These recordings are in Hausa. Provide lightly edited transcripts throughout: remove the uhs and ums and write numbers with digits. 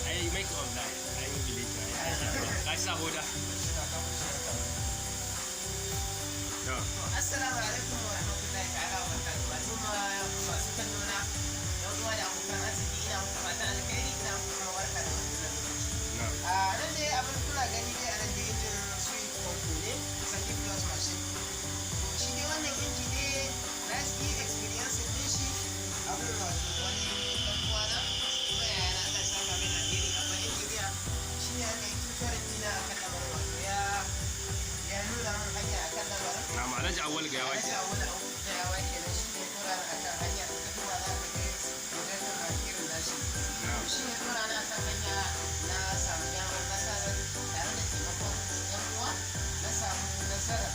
Ai make online, ai bili ka sa hoda. Assalamu alaikum wa rahmatullahi ta'ala wa barakatuh. Al'umma masu kallo na yan uwa da abokan arziki, ina muku fatan alkhairi, ina muku kuma barka da wannan lokaci. Nan dai abin kuna gani dai a nan da injin sweet pompo ne, Sanki Plus machine. To shi dai wannan inji ne na yi experience din shi abin wato wani ɗan uwana kuma yayana Allah saka mai alheri amma injiniya shi ne aka yi tutorin dina akan lamarin wato ya nuna min hanya akan lamarin. Na Alhaji Awwal ga yawa. Alhaji Awwal ga yawa kenan shi ne dora ni akan hanya da kuma za ka ga wajen nan irin nashi. Shi ne dora ni akan hanya na samu damar nasarar tare da taimakon yan uwa na samu nasarar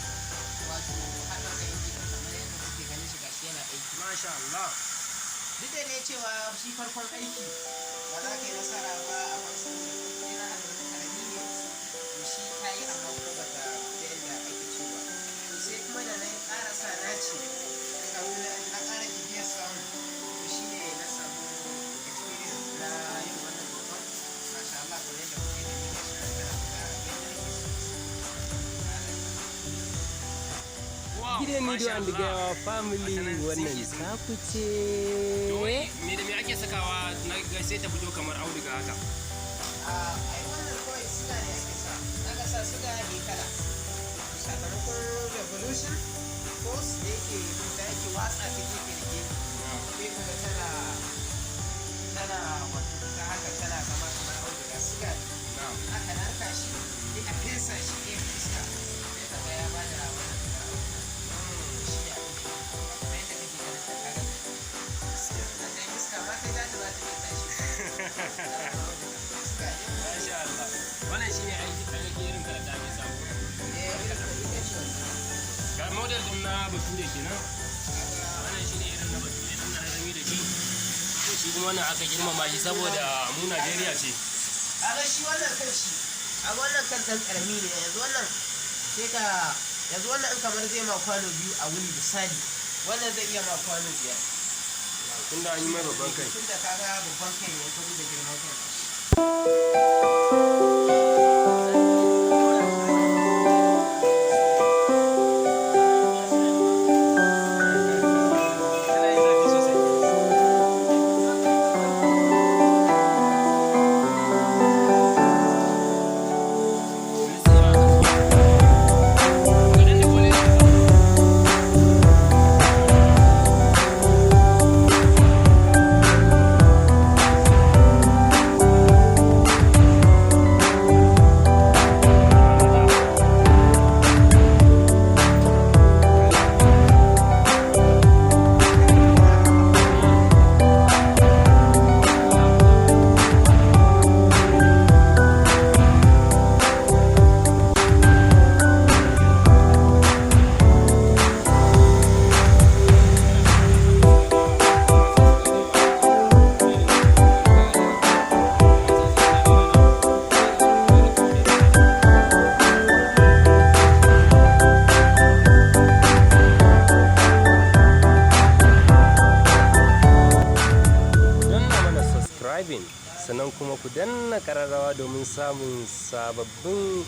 wato haɗa da inji kamar yadda kuke ganin shi gashi yana aiki. Masha Allah. Duk da ne cewa shi farkon aiki ba za ka yi nasara ba a wasu yana hannun karami ne to shi ta yi amma kuma ba ta da yadda ake ci ba. Sai kuma da na ƙara sa naci na ƙara bibiyar samu to shi ne na samu experience na yin wannan domin masha Allah kamar yadda kuke gani ga shi na tana da yadda nake so. Gidan Nido and Gawa family wannan taku ce. Me da me ake sakawa na ga sai ta fito kamar auduga haka. Ai wannan kawai suga ne ake sa. Aka sa suga ne kala. Sakamakon revolution force da yake watsa ta gefe da gefe. Sai kuma tana wato ta haka tana zama kamar auduga suga ne. Aka narka shi sai a fesa shi gefe iska. Sai ka ga ya bada wannan Wannan shine aiki irin da ake samu. Ga model din na bature kenan. Wannan shine irin na bature din na rami da shi. To shi kuma wannan aka girmama shi saboda mu Najeriya ce. Aga shi wannan kan shi. A wannan kan dan karami ne yanzu wannan sai ka yanzu wannan in kamar zai ma kwano biyu a wuni misali. Wannan zai iya ma kwano biyar. Tunda an yi mai babban kai. Tunda kaga babban kai ne ko da girman kai. Sannan kuma ku danna ƙararrawa domin samun sababbin